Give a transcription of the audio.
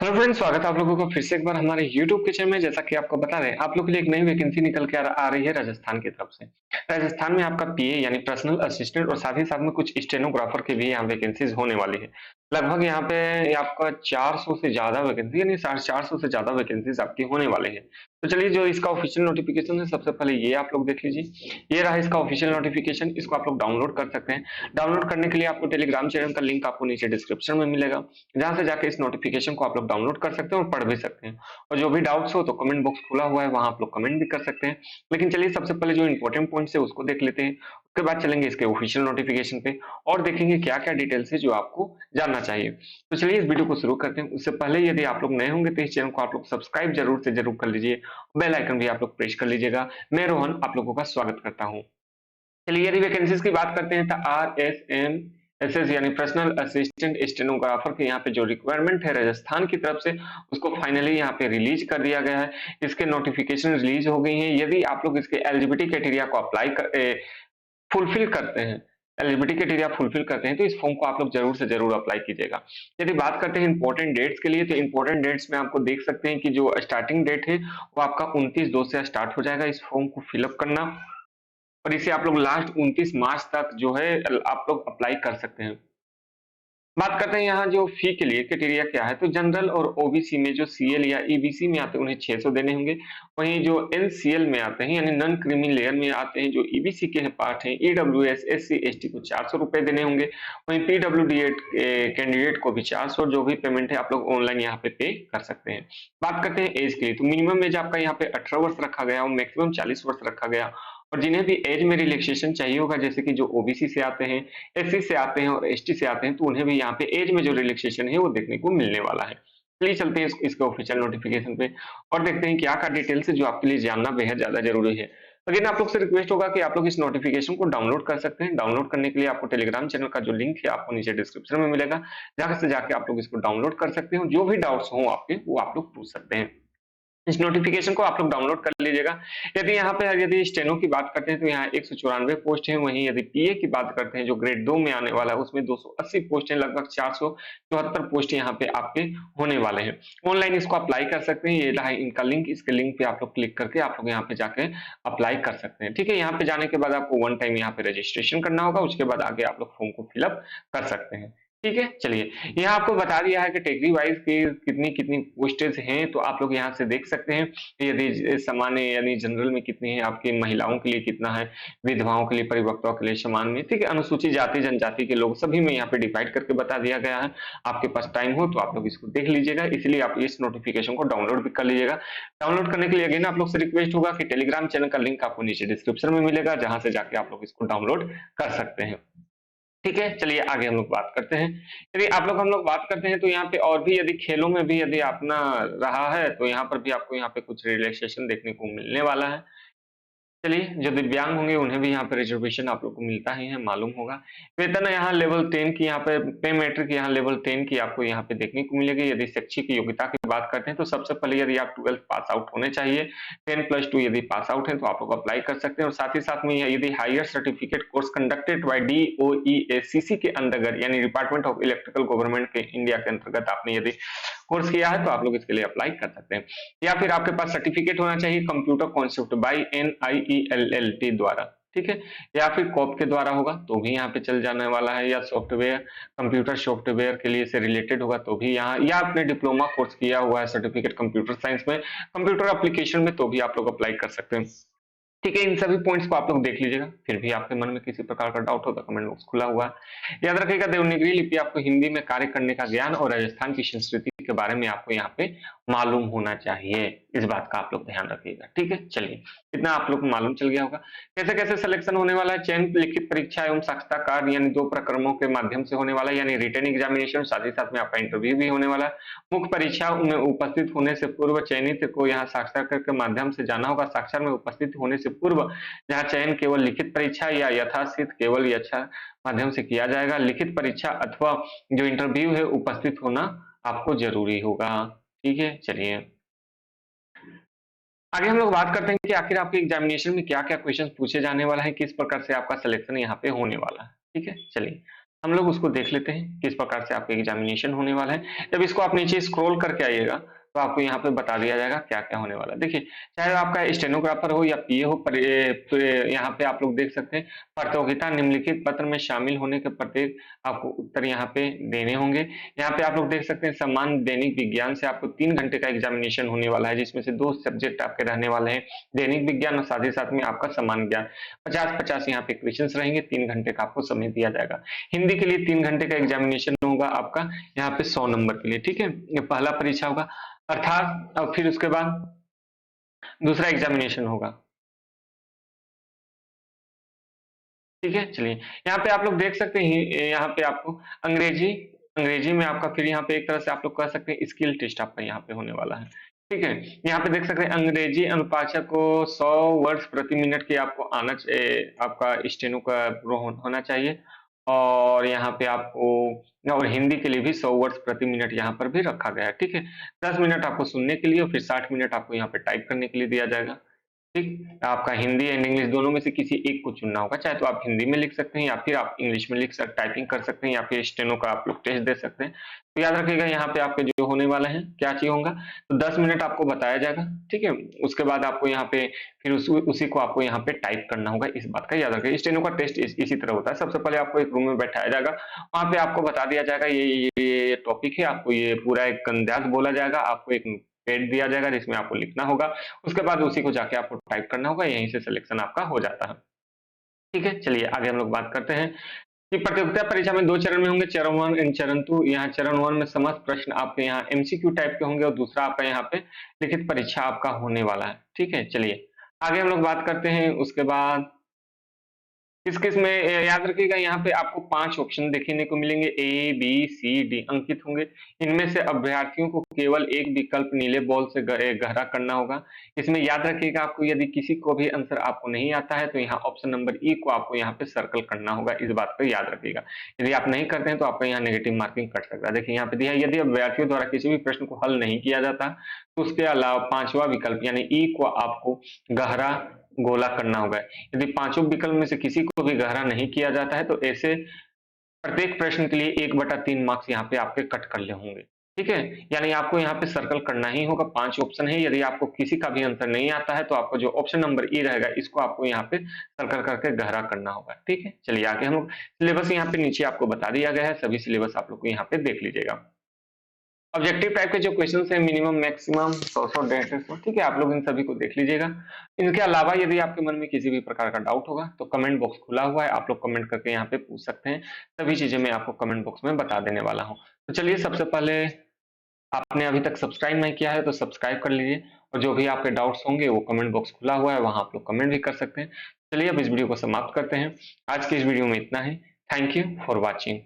Hello friends, स्वागत है आप लोगों का फिर से एक बार हमारे यूट्यूब के चैनल में। जैसा कि आपको बता रहे हैं, आप लोग के लिए एक नई वैकेंसी निकल के आ रही है राजस्थान की तरफ से। राजस्थान में आपका पीए यानी पर्सनल असिस्टेंट और साथ ही साथ में कुछ स्टेनोग्राफर की भी यहाँ वैकेंसीज होने वाली है। लगभग यहाँ पे आपका 400 से ज्यादा वैकेंसी यानी 450 से ज्यादा वैकेंसीज आपकी होने वाले हैं। तो चलिए, जो इसका ऑफिशियल नोटिफिकेशन है सबसे पहले ये आप लोग देख लीजिए। ये रहा इसका ऑफिशियल नोटिफिकेशन, इसको आप लोग डाउनलोड कर सकते हैं। डाउनलोड करने के लिए आपको टेलीग्राम चैनल का लिंक आपको नीचे डिस्क्रिप्शन में मिलेगा, जहां से जाके इस नोटिफिकेशन को आप लोग डाउनलोड कर सकते हैं और पढ़ भी सकते हैं। और जो भी डाउट्स हो तो कमेंट बॉक्स खुला हुआ है, वहां आप लोग कमेंट भी कर सकते हैं। लेकिन चलिए, सबसे पहले जो इंपॉर्टेंट पॉइंट्स है उसको देख लेते हैं। उसके बाद चलेंगे इसके ऑफिशियल नोटिफिकेशन पे और देखेंगे क्या क्या डिटेल्स है जो आपको जानना चाहिए। तो चलिए, इस वीडियो को शुरू करते हैं। उससे पहले यदि आप लोग नए होंगे तो इस चैनल को आप लोग सब्सक्राइब जरूर से जरूर कर लीजिए। बेल आइकन भी आप लोग प्रेस कर लीजिएगा। मैं रोहन आप लोगों का स्वागत करता हूँ। चलिए, यदि वैकेंसीज की बात करते हैं तो आरएसएम एसएस यानी पर्सनल असिस्टेंट स्टेनोग्राफर के यहाँ पे जो रिक्वायरमेंट है राजस्थान की तरफ से, उसको फाइनली यहाँ पे रिलीज कर दिया गया है। इसके नोटिफिकेशन रिलीज हो गई है। यदि आप लोग इसके एलिजिबिलिटी क्राइटेरिया को अप्लाई कर फुलफिल करते हैं, एलिजिबिलिटी क्राइटेरिया फुलफिल करते हैं, तो इस फॉर्म को आप लोग जरूर से जरूर अप्लाई कीजिएगा। यदि बात करते हैं इंपॉर्टेंट डेट्स के लिए, तो इंपॉर्टेंट डेट्स में आपको देख सकते हैं कि जो स्टार्टिंग डेट है वो आपका 29/2 से स्टार्ट हो जाएगा इस फॉर्म को फिलअप करना। और इसे आप लोग लास्ट 29 मार्च तक जो है आप लोग अप्लाई कर सकते हैं। बात करते हैं यहाँ जो फी के लिए क्राइटेरिया क्या है, तो जनरल और ओबीसी में जो सीएल या ईबीसी में आते हैं उन्हें 600 देने होंगे। वहीं जो एनसीएल में आते हैं यानी नॉन क्रीमी लेयर में आते हैं, जो ईबीसी के पार्ट हैं, ईडब्ल्यूएस एससी एसटी को 400 रुपए देने होंगे। वहीं पीडब्ल्यूडी कैंडिडेट को भी 400, जो भी पेमेंट है आप लोग ऑनलाइन यहाँ पे कर सकते हैं। बात करते हैं एज के लिए, तो मिनिमम एज आपका यहाँ पे 18 वर्ष रखा गया और मैक्सिमम 40 वर्ष रखा गया। और जिन्हें भी एज में रिलैक्सेशन चाहिए होगा, जैसे कि जो ओबीसी से आते हैं, एससी से आते हैं और एसटी से आते हैं, तो उन्हें भी यहाँ पे एज में जो रिलैक्सेशन है वो देखने को मिलने वाला है। चलिए, चलते हैं इसके ऑफिशियल नोटिफिकेशन पे और देखते हैं क्या क्या डिटेल्स है जो आपके लिए जानना बेहद ज्यादा जरूरी है। अगेन आप लोग से रिक्वेस्ट होगा कि आप लोग इस नोटिफिकेशन को डाउनलोड कर सकते हैं। डाउनलोड करने के लिए आपको टेलीग्राम चैनल का जो लिंक है आपको नीचे डिस्क्रिप्शन में मिलेगा, जहां से जाके आप लोग इसको डाउनलोड कर सकते हो। जो भी डाउट्स हो आपके वो आप लोग पूछ सकते हैं। इस नोटिफिकेशन को आप लोग डाउनलोड कर लीजिएगा। यदि यहाँ पे यदि स्टेनो की बात करते हैं तो यहाँ 194 पोस्ट है। वहीं यदि पीए की बात करते हैं जो ग्रेड 2 में आने वाला है, उसमें 280 पोस्ट है। लगभग 474 पोस्ट यहाँ पे आपके होने वाले हैं। ऑनलाइन इसको अप्लाई कर सकते हैं। ये रहा इनका लिंक, इसके लिंक पे आप लोग क्लिक करके आप लोग यहाँ पे जाके अप्लाई कर सकते हैं। ठीक है, यहाँ पे जाने के बाद आपको वन टाइम यहाँ पे रजिस्ट्रेशन करना होगा, उसके बाद आगे आप लोग फॉर्म को फिलअप कर सकते हैं। ठीक है, चलिए, यहाँ आपको बता दिया है कि कैटेगरी वाइज की कितनी कितनी पोस्टेज हैं, तो आप लोग यहाँ से देख सकते हैं। यदि सामान्य यानी जनरल में कितनी है, आपकी महिलाओं के लिए कितना है, विधवाओं के लिए, परिवक्ताओं के लिए समान में, ठीक है, अनुसूचित जाति जनजाति के लोग सभी में यहाँ पे डिवाइड करके बता दिया गया है। आपके पास टाइम हो तो आप लोग इसको देख लीजिएगा, इसलिए आप इस नोटिफिकेशन को डाउनलोड भी कर लीजिएगा। डाउनलोड करने के लिए अगेन आप लोग से रिक्वेस्ट होगा कि टेलीग्राम चैनल का लिंक आपको नीचे डिस्क्रिप्शन में मिलेगा, जहां से जाके आप लोग इसको डाउनलोड कर सकते हैं। ठीक है, चलिए आगे हम लोग बात करते हैं। यदि हम लोग बात करते हैं तो यहाँ पे और भी यदि खेलों में भी यदि अपना रहा है, तो यहाँ पर भी आपको यहाँ पे कुछ रिलैक्सेशन देखने को मिलने वाला है। चलिए, जो दिव्यांग होंगे उन्हें भी यहाँ पे रिजर्वेशन आप लोग को मिलता ही है, मालूम होगा। वेतन यहाँ लेवल 10 की यहाँ पे पे मैट्रिक यहाँ लेवल 10 की आपको यहाँ पे देखने को मिलेगी। यदि शैक्षिक योग्यता की बात करते हैं तो सबसे पहले यदि आप 12th पास आउट होने चाहिए, 10+2 यदि पास आउट है तो आप लोग अप्लाई कर सकते हैं। और साथ ही साथ में यदि higher certificate course conducted by DOEACC के अंतर्गत यानी डिपार्टमेंट ऑफ इलेक्ट्रिकल गवर्नमेंट के इंडिया के अंतर्गत आपने यदि कोर्स किया है तो आप लोग इसके लिए अप्लाई कर सकते हैं। या फिर आपके पास सर्टिफिकेट होना चाहिए कंप्यूटर कॉन्सेप्ट बाय NIELLT द्वारा, ठीक है, या फिर कॉप के द्वारा होगा तो भी यहाँ पे चल जाने वाला है, या सॉफ्टवेयर कंप्यूटर सॉफ्टवेयर के लिए से रिलेटेड होगा तो भी यहाँ, या आपने डिप्लोमा कोर्स किया हुआ है सर्टिफिकेट कंप्यूटर साइंस में, कंप्यूटर एप्लीकेशन में, तो भी आप लोग अप्लाई कर सकते हैं। ठीक है, इन सभी पॉइंट्स को आप लोग देख लीजिएगा। फिर भी आपके मन में किसी प्रकार का डाउट हो तो कमेंट बॉक्स खुला हुआ है। याद रखिएगा, देवनागरी लिपि आपको हिंदी में कार्य करने का ज्ञान और राजस्थान की संस्कृति के बारे में आपको यहाँ पे मालूम होना चाहिए। इस बात का आप लोग ध्यान रखिएगा। ठीक है, चलिए, इतना आप लोग को मालूम चल गया होगा। कैसे कैसे सिलेक्शन होने वाला है, चयन लिखित परीक्षा एवं साक्षात्कार यानी 2 प्रक्रमों के माध्यम से होने वाला है, यानी रिटन एग्जामिनेशन, साथ ही साथ में आपका इंटरव्यू भी होने वाला है। मुख्य परीक्षा में उपस्थित होने से पूर्व चयनित को यहाँ साक्षात्कार के माध्यम से जाना होगा। साक्षर में उपस्थित होने से पूर्व जहाँ चयन केवल लिखित परीक्षा या यथास्थित केवल यच्छा माध्यम से किया जाएगा। लिखित परीक्षा अथवा जो इंटरव्यू है उपस्थित होना आपको जरूरी होगा। ठीक है, चलिए आगे हम लोग बात करते हैं कि आखिर आपके एग्जामिनेशन में क्या क्या क्वेश्चन पूछे जाने वाला है, किस प्रकार से आपका सिलेक्शन यहाँ पे होने वाला है। ठीक है, चलिए हम लोग उसको देख लेते हैं किस प्रकार से आपका एग्जामिनेशन होने वाला है। जब इसको आप नीचे स्क्रॉल करके आइएगा तो आपको यहाँ पे बता दिया जाएगा क्या-क्या होने वाला है। देखिए, चाहे आपका स्टेनोग्राफर हो या पीए हो, यहाँ पे आप लोग देख सकते हैं, प्रतियोगिता निम्नलिखित पत्र में शामिल होने के प्रत्येक आपको उत्तर यहाँ पे देने होंगे। यहाँ पे आप लोग देख सकते हैं, समान दैनिक विज्ञान से आपको 3 घंटे का एग्जामिनेशन होने वाला है, जिसमें से 2 सब्जेक्ट आपके रहने वाले हैं, दैनिक विज्ञान और साथ ही साथ में आपका सामान्य ज्ञान। 50-50 यहाँ पे क्वेश्चंस रहेंगे, 3 घंटे का आपको समय दिया जाएगा। हिंदी के लिए 3 घंटे का एग्जामिनेशन होगा आपका यहाँ पे 100 नंबर के लिए, ठीक है? ये पहला परीक्षा होगा, अर्थात और फिर उसके बाद दूसरा एग्जामिनेशन होगा। ठीक है, चलिए यहाँ पे आप लोग देख सकते हैं, यहाँ पे आपको अंग्रेजी अंग्रेजी में आपका फिर यहाँ पे एक तरह से आप लोग कह सकते हैं स्किल टेस्ट आपका यहाँ पे होने वाला है। ठीक है, यहाँ पे देख सकते हैं अंग्रेजी अनुपाचक को 100 वर्ड्स प्रति मिनट के आपको आपका स्टेनो का होना चाहिए, और यहाँ पे आपको और हिंदी के लिए भी 100 वर्ड्स प्रति मिनट यहाँ पर भी रखा गया है। ठीक है, 10 मिनट आपको सुनने के लिए और फिर 60 मिनट आपको यहाँ पे टाइप करने के लिए दिया जाएगा। ठीक, आपका हिंदी एंड इंग्लिश दोनों में से किसी एक को चुनना होगा, चाहे तो आप हिंदी में लिख सकते हैं या फिर आप इंग्लिश में टाइपिंग कर सकते हैं या फिर स्टेनो का आप लोग टेस्ट दे सकते हैं। तो याद रखिएगा यहाँ पे आपके जो होने वाला है क्या चीज होगा, तो 10 मिनट आपको बताया जाएगा। ठीक है, उसके बाद आपको यहाँ पे फिर उसी को आपको यहाँ पे टाइप करना होगा, इस बात का याद रखिए। स्टेनो का टेस्ट इसी तरह होता है, सबसे पहले आपको एक रूम में बैठाया जाएगा, वहां पे आपको बता दिया जाएगा ये टॉपिक है, आपको ये पूरा एक कंदाज बोला जाएगा, आपको एक पेड दिया जाएगा जिसमें आपको लिखना होगा, उसके बाद उसी को जाके आपको टाइप करना होगा, यहीं से सिलेक्शन आपका हो जाता है। ठीक है, चलिए आगे हम लोग बात करते हैं कि प्रतियोगिता परीक्षा में 2 चरण में होंगे, चरण 1 एंड चरण 2। यहाँ चरण 1 में समस्त प्रश्न आपके यहाँ एमसीक्यू टाइप के होंगे और दूसरा आपका यहाँ पे लिखित परीक्षा आपका होने वाला है। ठीक है, चलिए आगे हम लोग बात करते हैं। उसके बाद किस में याद रखिएगा, यहाँ पे आपको 5 ऑप्शन देखने को मिलेंगे, ए बी सी डी अंकित होंगे। इनमें से अभ्यर्थियों को केवल एक विकल्प नीले बॉल से गहरा करना होगा। इसमें याद रखिएगा, आपको यदि किसी को भी आंसर आपको नहीं आता है तो यहाँ ऑप्शन नंबर ई को आपको यहाँ पे सर्कल करना होगा, इस बात को याद रखिएगा। यदि आप नहीं करते हैं तो आपका यहाँ नेगेटिव मार्किंग कट सकता है। देखिए यहाँ पे दिया है, यदि अभ्यर्थियों द्वारा किसी भी प्रश्न को हल नहीं किया जाता तो उसके अलावा 5वां विकल्प यानी ई को आपको गहरा गोला करना होगा। यदि पांचों विकल्प में से किसी को भी गहरा नहीं किया जाता है तो ऐसे प्रत्येक प्रश्न के लिए 1/3 मार्क्स यहाँ पे आपके कट कर ले होंगे। ठीक है, यानी आपको यहाँ पे सर्कल करना ही होगा। 5 ऑप्शन है, यदि आपको किसी का भी आंसर नहीं आता है तो आपको जो ऑप्शन नंबर ई रहेगा इसको आपको यहाँ पे सर्कल करके गहरा करना होगा। ठीक है, चलिए आगे हम लोग सिलेबस यहाँ पे नीचे आपको बता दिया गया है, सभी सिलेबस आप लोग को यहाँ पे देख लीजिएगा। ऑब्जेक्टिव टाइप के जो क्वेश्चन है मिनिमम मैक्सिमम 100 150, ठीक है, आप लोग इन सभी को देख लीजिएगा। इनके अलावा यदि आपके मन में किसी भी प्रकार का डाउट होगा तो कमेंट बॉक्स खुला हुआ है, आप लोग कमेंट करके यहाँ पे पूछ सकते हैं। सभी चीजें मैं आपको कमेंट बॉक्स में बता देने वाला हूँ। तो चलिए, सबसे पहले आपने अभी तक सब्सक्राइब नहीं किया है तो सब्सक्राइब कर लीजिए, और जो भी आपके डाउट्स होंगे वो कमेंट बॉक्स खुला हुआ है, वहां आप लोग कमेंट भी कर सकते हैं। चलिए अब इस वीडियो को समाप्त करते हैं। आज की इस वीडियो में इतना ही। Thank you for watching.